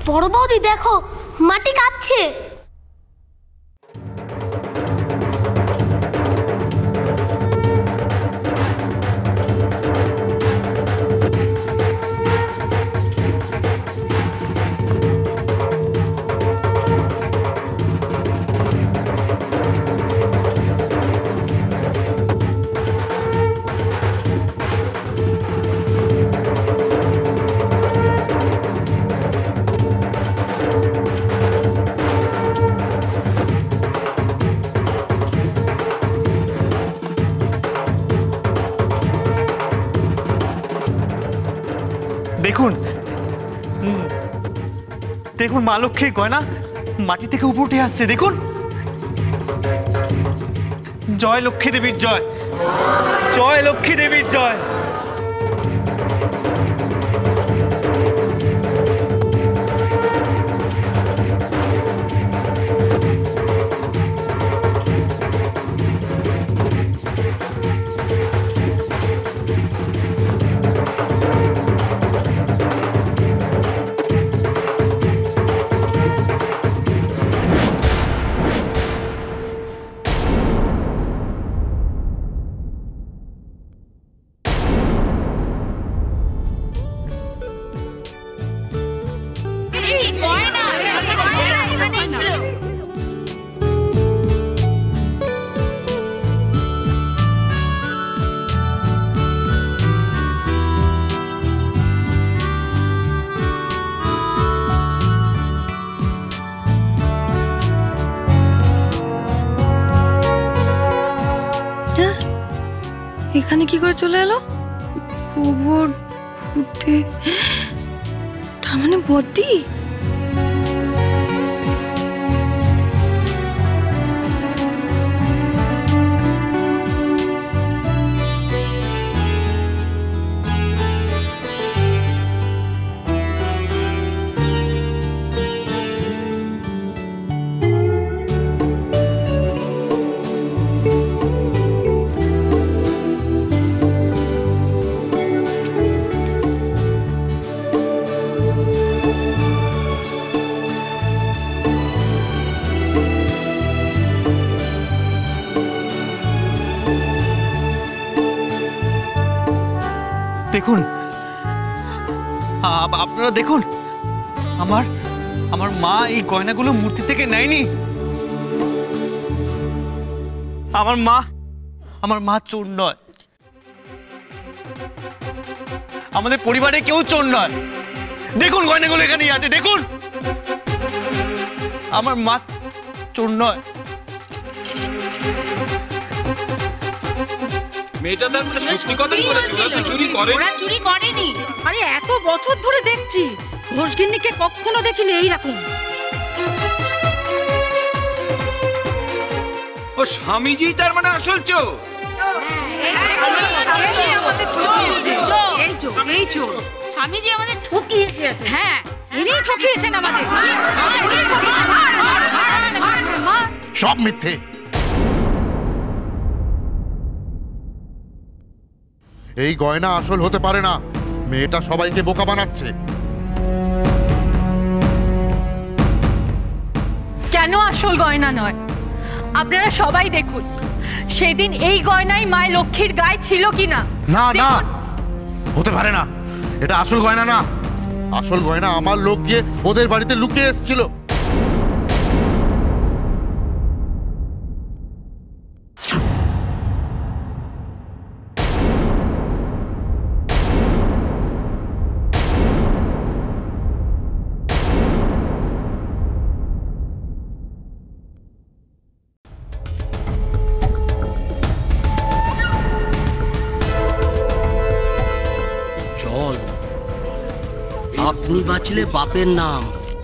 বড় বৌদি দেখো, মাটি কাঁপছে। দেখুন দেখুন মা লক্ষ্মীর গয়না মাটি থেকে উপর উঠে আসছে। দেখুন, জয় লক্ষ্মী দেবীর জয়, জয় লক্ষ্মী দেবীর জয়। এখানে কি করে চলে এলো? গোবর ফুটে, তার মানে বদ্দি। দেখুন, আপনারা দেখুন, আমার মা এই গয়নাগুলো মূর্তি থেকে নেয়নি। আমার মা চোর নয়, আমাদের পরিবারে কেউ চোর নয়। দেখুন গয়নাগুলো এখানেই আছে, দেখুন আমার মা চোর নয়। মেয়েটা তার মানে সত্যি কথাই বলেছে, ওরা তো চুরি করে। ওরা চুরি করেনি। আরে এত বছর ধরে দেখছি, ঘোষগিন্নিকে কখনো দেখিনি এইরকম। ও স্বামীজি তার মানে আসল চোর। এই চোর স্বামীজি আমাদের ঠকিয়েছে। হ্যাঁ, ইনি ঠকিয়েছেন আমাদের। সব মিথ্যে। এই গয়না আসল হতে পারে না, মেয়েটা সবাইকে বোকা বানাচ্ছে। কেন আসল গয়না নয়? আপনারা সবাই দেখুন, সেদিন এই গয়নাই মায়ের লক্ষ্মীর গায়ে ছিল কিনা। না না, হতে পারে না, এটা আসল গয়না না। আসল গয়না আমার লোক গিয়ে ওদের বাড়িতে লুকিয়ে এসেছিল। আপনি বাঁচলে বাপের নাম।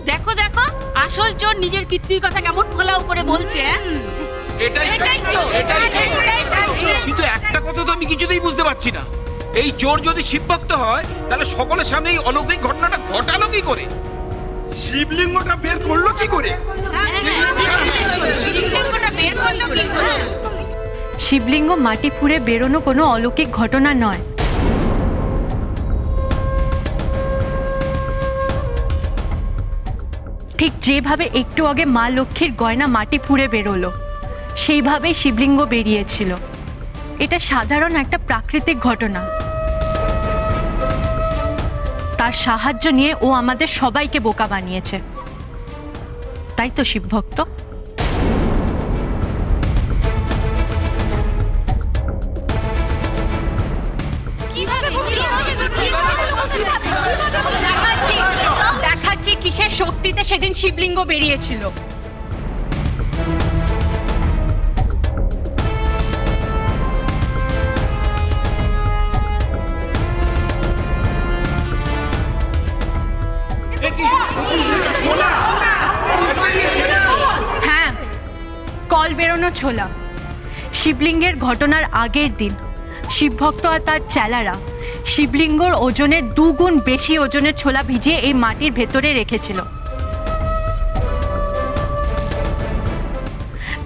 দেখো দেখো, আসল চোর নিজের কীর্তির কথা কেমন ফলাও করে বলছে। এটাই চোর। কিন্তু একটা কথা তো আমি কিছুতেই বুঝতে পারছি না, এই চোর যদি শিবভক্ত হয় তাহলে সকলের সামনে এই অলৌকিক ঘটনাটা ঘটালো কি করে? শিবলিঙ্গটা বের করলো কি করে? শিবলিঙ্গ মাটি ফুঁড়ে বেরোনো কোনো অলৌকিক ঘটনা নয়। ঠিক যেভাবে একটু আগে মা লক্ষ্মীর গয়না মাটি ফুঁড়ে বেরোলো, সেইভাবেই শিবলিঙ্গ বেরিয়েছিল। এটা সাধারণ একটা প্রাকৃতিক ঘটনা। তার সাহায্য নিয়ে ও আমাদের সবাইকে বোকা বানিয়েছে, তাই তো শিবভক্ত? দেখাচ্ছি কিসের শক্তিতে সেদিন শিবলিঙ্গ বেরিয়েছিল। হ্যাঁ, কল বেরোনো ছোলা। শিবলিঙ্গের ঘটনার আগের দিন শিবভক্ত আর তার চেলারা শিবলিঙ্গর ওজনের 2 গুণ বেশি ওজনের ছোলা ভিজিয়ে এই মাটির ভেতরে রেখেছিল।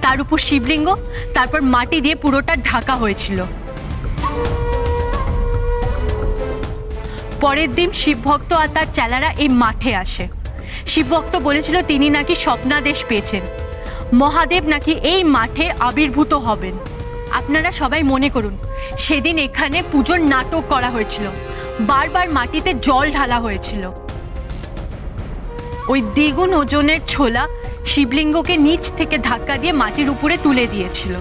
তার উপর শিবলিঙ্গ, তারপর মাটি দিয়ে পুরোটা ঢাকা হয়েছিল। পরের দিন শিবভক্ত আর তার চেলারা এই মাঠে আসে। শিবভক্ত বলেছিল তিনি নাকি স্বপ্নাদেশ পেয়েছেন, মহাদেব নাকি এই মাঠে আবির্ভূত হবেন। আপনারা সবাই মনে করুন, সেদিন এখানে পুজোর নাটক করা হয়েছিল, বারবার মাটিতে জল ঢালা হয়েছিল। ওই দ্বিগুণ ওজনের ছোলা শিবলিঙ্গকে নিচ থেকে ধাক্কা দিয়ে মাটির উপরে তুলে দিয়েছিল।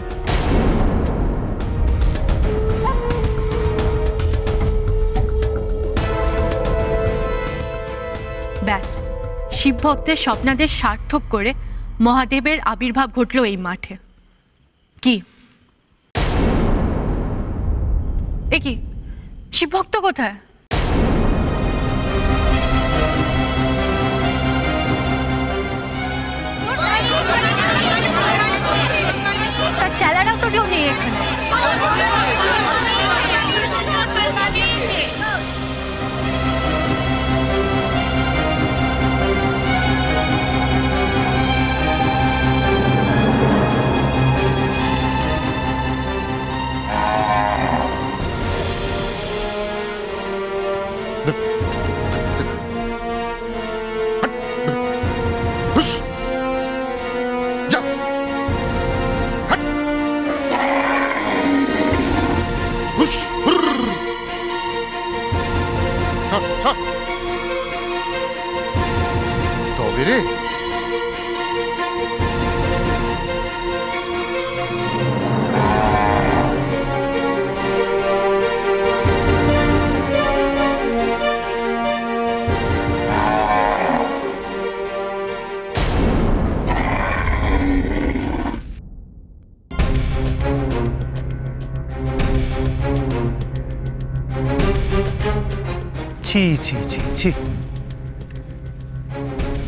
ব্যাস, শিবভক্তের স্বপ্নাদেশ সার্থক করে মহাদেবের আবির্ভাব ঘটল এই মাঠে। কি এ কি, শিবভক্ত কোথায়? তার চেলারাও তো কেউ নেই এখানে। তবে রে, ছি ছি ছি ছি,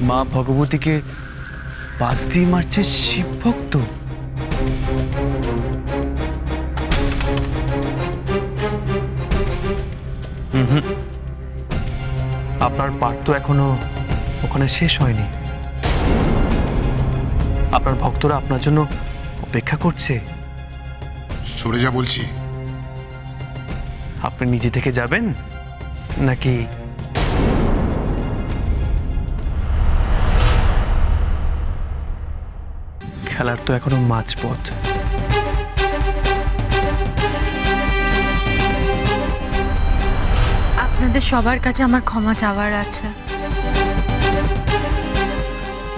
মা ভগবতীকে বাস দিয়ে মারছে শিবভক্ত। আপনার পাঠ তো এখনো ওখানে শেষ হয়নি। আপনার ভক্তরা আপনার জন্য অপেক্ষা করছে। সরে যা বলছি। আপনি নিজে থেকে যাবেন নাকি খেলার তো এখনো মাঝপথ। আপনাদের সবার কাছে আমার ক্ষমা চাওয়ার আছে।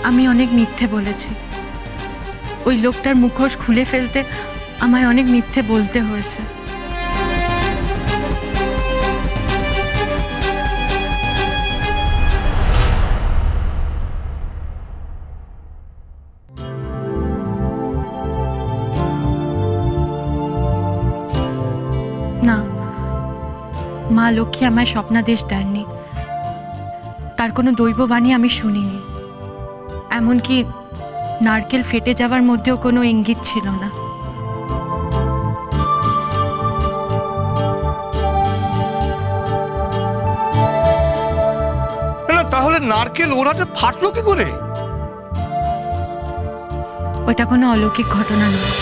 আমি অনেক মিথ্যে বলেছি। ওই লোকটার মুখোশ খুলে ফেলতে আমায় অনেক মিথ্যে বলতে হয়েছে। না, মা লক্ষ্মী আমায় স্বপ্নাদেশ দেননি। তার কোনো দৈববাণী আমি শুনিনি। এমনকি নারকেল ফেটে যাওয়ার মধ্যেও কোনো ইঙ্গিত ছিল না। তাহলে নারকেল ওরাতে ফাটলো কি করে? ওটা কোনো অলৌকিক ঘটনা নয়।